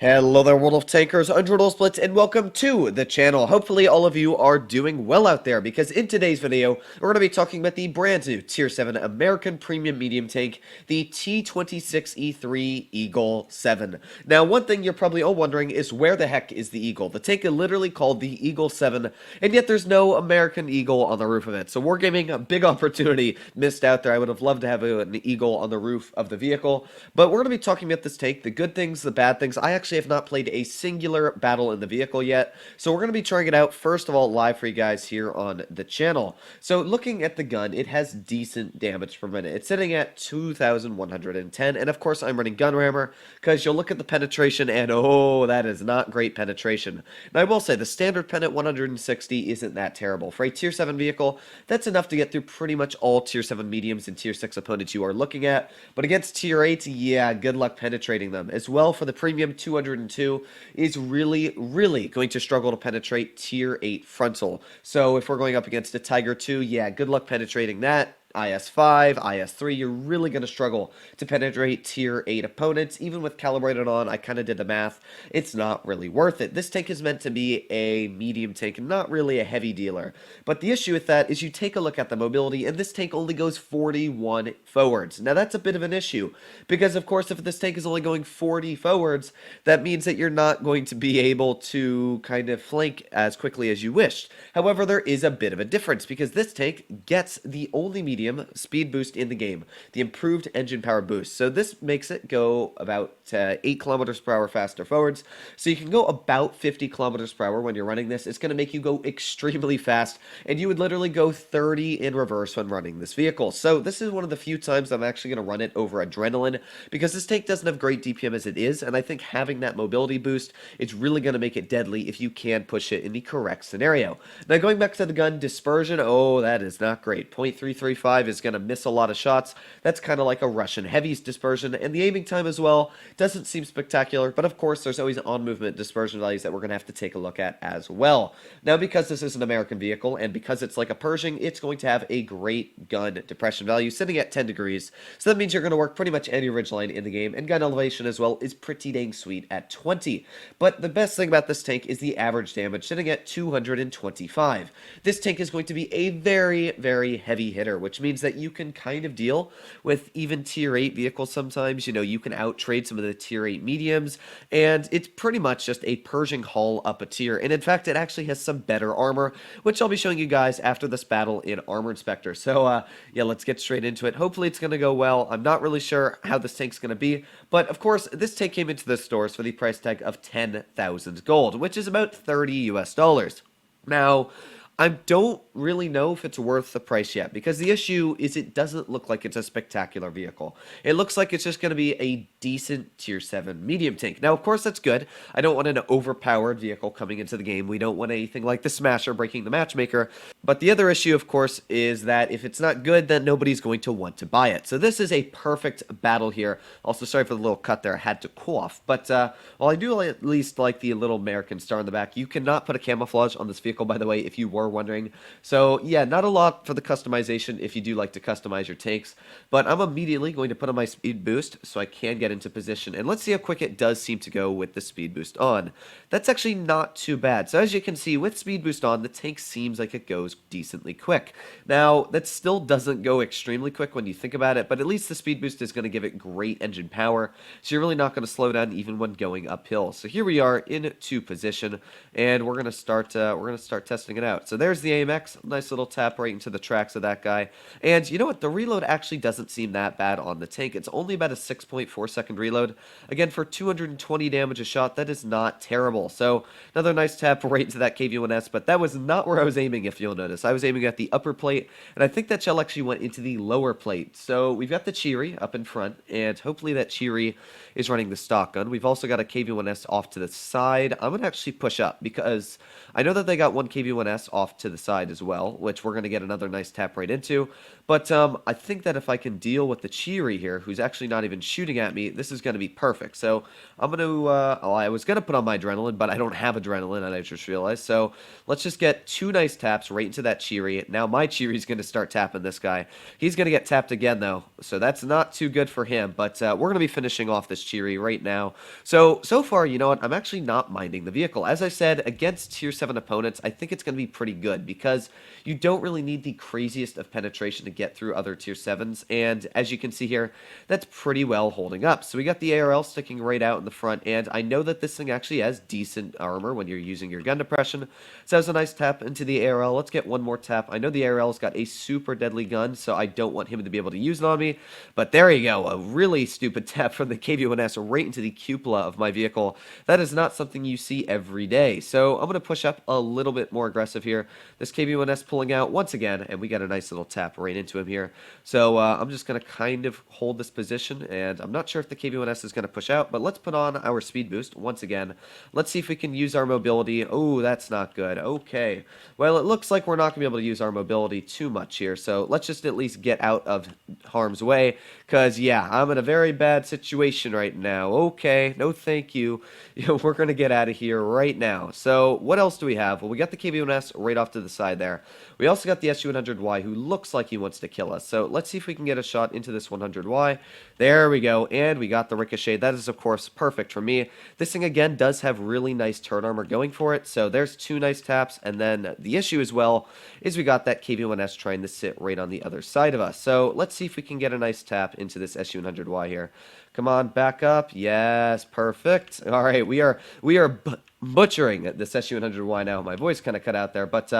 Hello there, World of Tankers, World Blitz, and welcome to the channel. Hopefully all of you are doing well out there, because in today's video, we're going to be talking about the brand new Tier 7 American Premium Medium Tank, the T26E3 Eagle 7. Now, one thing you're probably all wondering is where the heck is the Eagle? The tank is literally called the Eagle 7, and yet there's no American Eagle on the roof of it. So Wargaming, a big opportunity missed out there. I would have loved to have an Eagle on the roof of the vehicle, but we're going to be talking about this tank, the good things, the bad things. I actually have not played a singular battle in the vehicle yet, so we're going to be trying it out first of all live for you guys here on the channel. So looking at the gun, it has decent damage per minute. It's sitting at 2,110, and of course I'm running gun rammer, because you'll look at the penetration and oh, that is not great penetration. Now I will say the standard pen at 160 isn't that terrible. For a tier 7 vehicle, that's enough to get through pretty much all tier 7 mediums and tier 6 opponents you are looking at, but against tier 8, yeah, good luck penetrating them. As well, for the premium 202 is really going to struggle to penetrate tier 8 frontal. So if we're going up against a Tiger 2, yeah, good luck penetrating that. IS-5, IS-3, you're really going to struggle to penetrate tier 8 opponents. Even with calibrated on, I kind of did the math, it's not really worth it. This tank is meant to be a medium tank, not really a heavy dealer. But the issue with that is you take a look at the mobility, and this tank only goes 41 forwards. Now that's a bit of an issue, because of course if this tank is only going 40 forwards, that means that you're not going to be able to kind of flank as quickly as you wished. However, there is a bit of a difference, because this tank gets the only medium speed boost in the game, the improved engine power boost. So this makes it go about 8 kilometers per hour faster forwards. So you can go about 50 kilometers per hour when you're running this. It's going to make you go extremely fast, and you would literally go 30 in reverse when running this vehicle. So this is one of the few times I'm actually going to run it over adrenaline, because this tank doesn't have great DPM as it is, and I think having that mobility boost, it's really going to make it deadly if you can push it in the correct scenario. Now going back to the gun dispersion, oh, that is not great. 0.335 is going to miss a lot of shots. That's kind of like a Russian heavies dispersion, and the aiming time as well doesn't seem spectacular, but of course there's always on movement dispersion values that we're going to have to take a look at as well. Now because this is an American vehicle, and because it's like a Pershing, it's going to have a great gun depression value sitting at 10 degrees, so that means you're going to work pretty much any ridgeline in the game, and gun elevation as well is pretty dang sweet at 20. But the best thing about this tank is the average damage sitting at 225. This tank is going to be a very heavy hitter, which means that you can kind of deal with even tier 8 vehicles sometimes. You know, you can out-trade some of the tier 8 mediums, and it's pretty much just a Pershing hull up a tier, and in fact it actually has some better armor, which I'll be showing you guys after this battle in Armor Inspector. So yeah, let's get straight into it. Hopefully it's going to go well. I'm not really sure how this tank's going to be, but of course this tank came into the stores for the price tag of 10,000 gold, which is about 30 US dollars. Now, I don't really know if it's worth the price yet, because the issue is it doesn't look like it's a spectacular vehicle. It looks like it's just going to be a decent tier 7 medium tank. Now, of course, that's good. I don't want an overpowered vehicle coming into the game. We don't want anything like the Smasher breaking the matchmaker. But the other issue, of course, is that if it's not good, then nobody's going to want to buy it. So this is a perfect battle here. Also, sorry for the little cut there. I had to cough. But while I do at least like the little American star in the back, you cannot put a camouflage on this vehicle, by the way, if you were wondering. So yeah, not a lot for the customization if you do like to customize your tanks, but I'm immediately going to put on my speed boost so I can get into position, and let's see how quick it does seem to go with the speed boost on. That's actually not too bad. So as you can see, with speed boost on, the tank seems like it goes decently quick. Now that still doesn't go extremely quick when you think about it, but at least the speed boost is going to give it great engine power, so you're really not going to slow down even when going uphill. So here we are into position, and we're going to start testing it out. So there's the AMX, nice little tap right into the tracks of that guy. And you know what, the reload actually doesn't seem that bad on the tank. It's only about a 6.4 second reload. Again, for 220 damage a shot, that is not terrible. So another nice tap right into that KV-1S, but that was not where I was aiming, if you'll notice. I was aiming at the upper plate, and I think that shell actually went into the lower plate. So we've got the Cheery up in front, and hopefully that Cheery is running the stock gun. We've also got a KV-1S off to the side. I'm going to actually push up, because I know that they got one KV-1S off off to the side as well, which we're going to get another nice tap right into. But I think that if I can deal with the Cheery here, who's actually not even shooting at me, this is going to be perfect. So I'm going to, I was going to put on my adrenaline, but I don't have adrenaline, and I just realized. So let's just get two nice taps right into that Cheery. Now my Cheery's going to start tapping this guy. He's going to get tapped again, though, so that's not too good for him. But we're going to be finishing off this Cheery right now. So far, you know what? I'm actually not minding the vehicle. As I said, against Tier 7 opponents, I think it's going to be pretty good because you don't really need the craziest of penetration to get through other Tier 7s, and as you can see here, that's pretty well holding up. So we got the ARL sticking right out in the front, and I know that this thing actually has decent armor when you're using your gun depression. So that was a nice tap into the ARL. Let's get one more tap. I know the ARL's got a super deadly gun, so I don't want him to be able to use it on me, but there you go, a really stupid tap from the KV-1S right into the cupola of my vehicle. That is not something you see every day, so I'm going to push up a little bit more aggressive here. This KV-1S pulling out once again, and we got a nice little tap right into him here. So I'm just going to kind of hold this position, and I'm not sure if the KV-1S is going to push out, but let's put on our speed boost once again. Let's see if we can use our mobility. Oh, that's not good. Okay. Well, it looks like we're not going to be able to use our mobility too much here, so let's just at least get out of harm's way, because, yeah, I'm in a very bad situation right now. Okay, no thank you. We're going to get out of here right now. So what else do we have? Well, we got the KV-1S right off to the side there. We also got the SU-100Y, who looks like he wants to kill us. So let's see if we can get a shot into this 100Y. There we go, and we got the ricochet. That is, of course, perfect for me. This thing, again, does have really nice turret armor going for it, so there's two nice taps, and then the issue as well is we got that KV-1S trying to sit right on the other side of us. So let's see if we can get a nice tap into this SU-100Y here. Come on, back up. Yes, perfect. All right, we are butchering this SU-100Y now. My voice kind of cut out there, but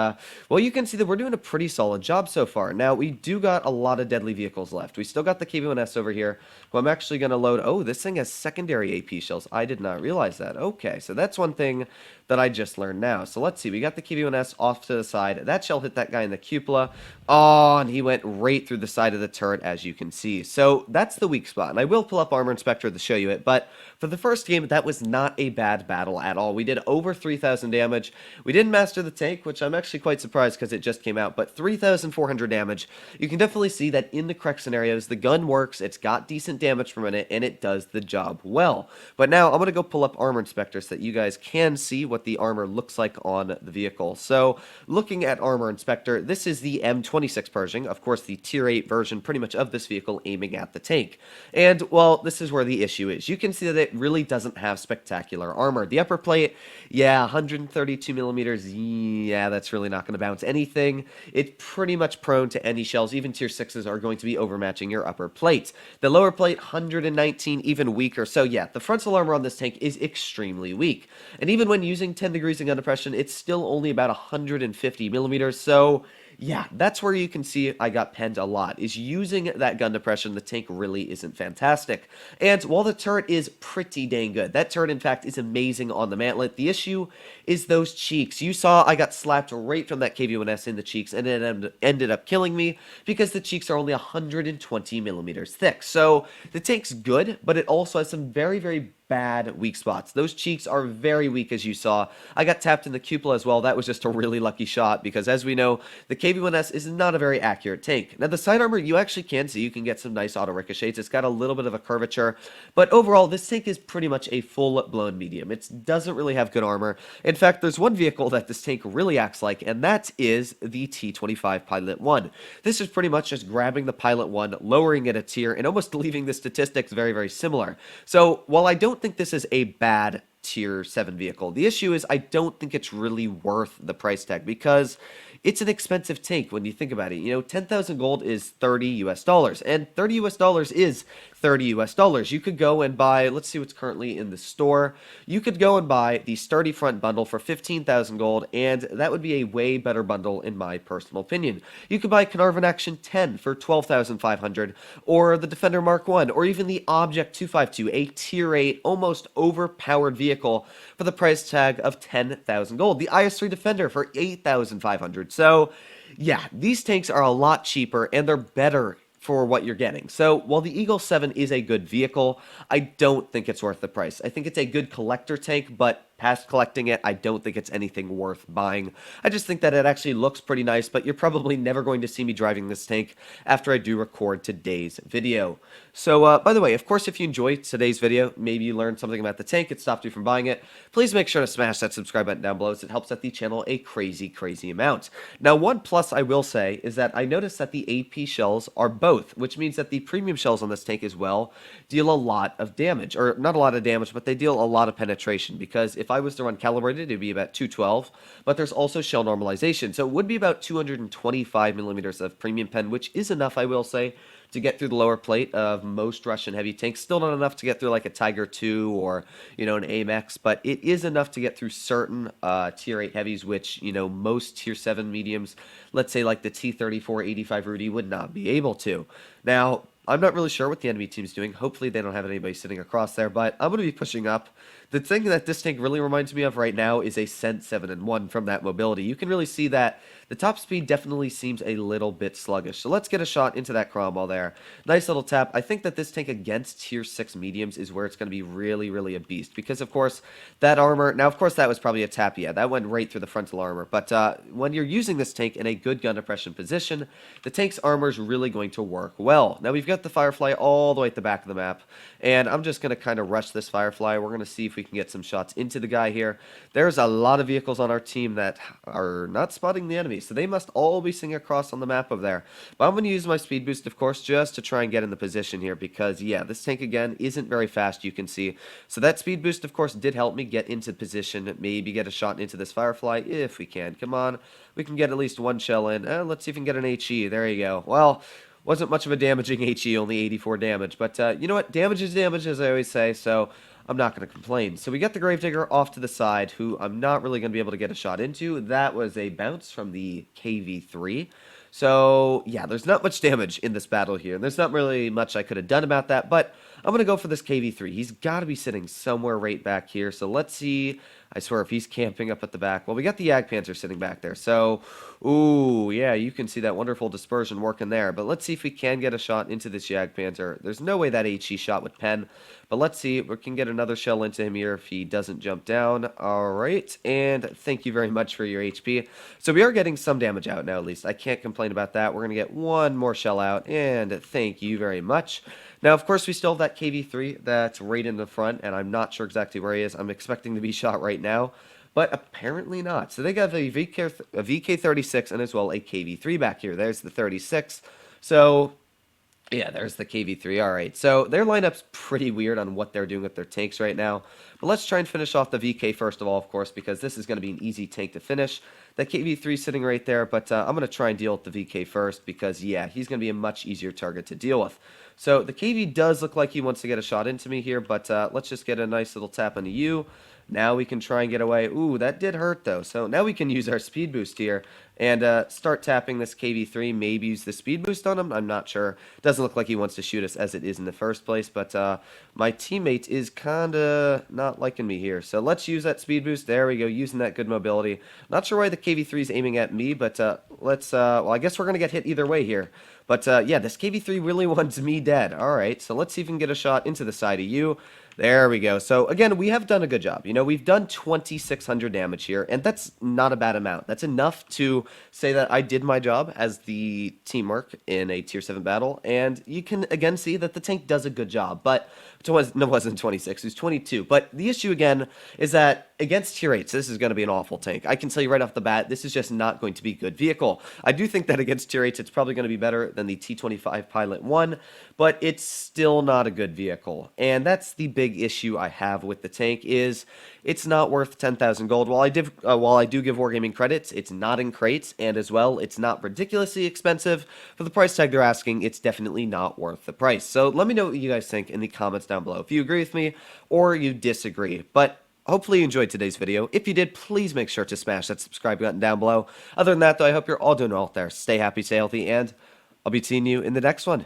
well, you can see that we're doing a pretty solid job so far. Now, we do got a lot of deadly vehicles left. We still got the KV-1S over here, who I'm actually going to load. Oh, this thing has secondary AP shells. I did not realize that. Okay, so that's one thing that I just learned now. So let's see. We got the KV-1S off to the side. That shell hit that guy in the cupola. Oh, and he went right through the side of the turret, as you can see. So that's the weak spot, and I will pull up Armor Inspector to show you it, but for the first game, that was not a bad battle at all. We did over 3,000 damage. We didn't master the tank, which I'm actually quite surprised because it just came out, but 3,400 damage. You can definitely see that in the correct scenarios, the gun works, it's got decent damage per minute, and it does the job well. But now I'm going to go pull up Armor Inspector so that you guys can see what the armor looks like on the vehicle. So looking at Armor Inspector, this is the M26 Pershing, of course the Tier 8 version pretty much of this vehicle aiming at the tank. And, well, this is where the issue is. You can see that it really doesn't have spectacular armor. The upper plate, yeah, 132 millimeters, yeah, that's really not going to bounce anything. It's pretty much prone to any shells. Even Tier 6s are going to be overmatching your upper plate. The lower plate, 119, even weaker. So, yeah, the frontal armor on this tank is extremely weak. And even when using 10 degrees of gun depression, it's still only about 150 millimeters, so yeah, that's where you can see I got penned a lot, is using that gun depression. The tank really isn't fantastic. And while the turret is pretty dang good, that turret, in fact, is amazing on the mantlet, the issue is those cheeks. You saw I got slapped right from that KV-1S in the cheeks, and it ended up killing me because the cheeks are only 120 millimeters thick. So the tank's good, but it also has some very, very bad weak spots. Those cheeks are very weak, as you saw. I got tapped in the cupola as well. That was just a really lucky shot because, as we know, the KV-1S is not a very accurate tank. Now, the side armor, you actually can see. You can get some nice auto ricochets. It's got a little bit of a curvature, but overall, this tank is pretty much a full-blown medium. It doesn't really have good armor. In fact, there's one vehicle that this tank really acts like, and that is the T25 Pilot 1. This is pretty much just grabbing the Pilot 1, lowering it a tier, and almost leaving the statistics very, very similar. So, while I don't think this is a bad Tier 7 vehicle, the issue is I don't think it's really worth the price tag because it's an expensive tank when you think about it. You know, 10,000 gold is $30 US, and $30 US is $30 US. You could go and buy, let's see what's currently in the store. You could go and buy the Sturdy Front bundle for 15,000 gold, and that would be a way better bundle in my personal opinion. You could buy Carnarvon Action 10 for 12,500, or the Defender Mark 1, or even the Object 252, a Tier 8, almost overpowered vehicle for the price tag of 10,000 gold. The IS-3 Defender for 8,500. So, yeah, these tanks are a lot cheaper, and they're better for what you're getting. So, while the Eagle 7 is a good vehicle, I don't think it's worth the price. I think it's a good collector tank, but past collecting it, I don't think it's anything worth buying. I just think that it actually looks pretty nice, but you're probably never going to see me driving this tank after I do record today's video. So, by the way, of course, if you enjoyed today's video, maybe you learned something about the tank, it stopped you from buying it, please make sure to smash that subscribe button down below, as it helps out the channel a crazy, crazy amount. Now, one plus I will say is that I noticed that the AP shells are both, which means that the premium shells on this tank as well deal a lot of damage, or not a lot of damage, but they deal a lot of penetration, because if I was to run calibrated, it would be about 212, but there's also shell normalization, so it would be about 225 millimeters of premium pen, which is enough, I will say, to get through the lower plate of most Russian heavy tanks. Still not enough to get through like a Tiger 2 or, an AMX, but it is enough to get through certain tier 8 heavies, which, most tier 7 mediums, let's say like the T34-85 Rudy, would not be able to. Now, I'm not really sure what the enemy team's doing. Hopefully they don't have anybody sitting across there, but I'm going to be pushing up. The thing that this tank really reminds me of right now is a Cent 7-1 from that mobility. You can really see that the top speed definitely seems a little bit sluggish. So let's get a shot into that Cromwell there. Nice little tap. I think that this tank against tier 6 mediums is where it's going to be really, really a beast. Because, of course, that armor... Now, of course, that was probably a tap. Yeah, that went right through the frontal armor. But when you're using this tank in a good gun depression position, the tank's armor is really going to work well. Now, we've got the Firefly all the way at the back of the map. And I'm just going to kind of rush this Firefly. We're going to see if we can get some shots into the guy here. There's a lot of vehicles on our team that are not spotting the enemy, so they must all be sitting across on the map over there. But I'm going to use my speed boost, of course, just to try and get in the position here, because, yeah, this tank, again, isn't very fast, you can see. So that speed boost, of course, did help me get into position, maybe get a shot into this Firefly, if we can. Come on, we can get at least one shell in. Let's see if we can get an HE. There you go. Well, wasn't much of a damaging HE, only 84 damage. But you know what? Damage is damage, as I always say, so I'm not going to complain. So we got the Gravedigger off to the side, who I'm not really going to be able to get a shot into. That was a bounce from the KV3. So, yeah, there's not much damage in this battle here. There's not really much I could have done about that, but I'm going to go for this KV3. He's got to be sitting somewhere right back here. So let's see. I swear, if he's camping up at the back. Well, we got the Jagdpanther sitting back there. So, ooh, yeah, you can see that wonderful dispersion working there. But let's see if we can get a shot into this Jagdpanther. There's no way that HE shot would pen. But let's see if we can get another shell into him here if he doesn't jump down. All right, and thank you very much for your HP. So we are getting some damage out now, at least. I can't complain about that. We're going to get one more shell out, and thank you very much. Now, of course, we still have that KV3 that's right in the front, and I'm not sure exactly where he is. I'm expecting to be shot right now, but apparently not. So they got a VK36 and as well a KV3 back here. There's the 36. So, yeah, there's the KV3. All right, so their lineup's pretty weird on what they're doing with their tanks right now. But let's try and finish off the VK first of all, of course, because this is going to be an easy tank to finish. That KV3 sitting right there, but I'm going to try and deal with the VK first because, yeah, he's going to be a much easier target to deal with. So the KV does look like he wants to get a shot into me here, but let's just get a nice little tap on the U. Now we can try and get away. Ooh, that did hurt, though. So now we can use our speed boost here and start tapping this KV3. Maybe use the speed boost on him. I'm not sure. Doesn't look like he wants to shoot us as it is in the first place, but my teammate is kind of not liking me here. So let's use that speed boost. There we go, using that good mobility. Not sure why the KV3 is aiming at me, but let's, well, I guess we're going to get hit either way here. But, yeah, this KV3 really wants me dead. All right, so let's see if we can get a shot into the side of you. There we go. So, again, we have done a good job. You know, we've done 2,600 damage here, and that's not a bad amount. That's enough to say that I did my job as the teamwork in a Tier 7 battle, and you can, again, see that the tank does a good job. But, no, it wasn't 26, it was 22. But the issue, again, is that against Tier 8s, this is going to be an awful tank. I can tell you right off the bat, this is just not going to be a good vehicle. I do think that against Tier 8s, it's probably going to be better than the T25 Pilot 1, but it's still not a good vehicle. And that's the big issue I have with the tank is it's not worth 10,000 gold. While I do give Wargaming credits, it's not in crates, and as well, it's not ridiculously expensive. For the price tag they're asking, it's definitely not worth the price. So let me know what you guys think in the comments down below, if you agree with me or you disagree. But hopefully you enjoyed today's video. If you did, please make sure to smash that subscribe button down below. Other than that, though, I hope you're all doing well out there. Stay happy, stay healthy, and I'll be seeing you in the next one.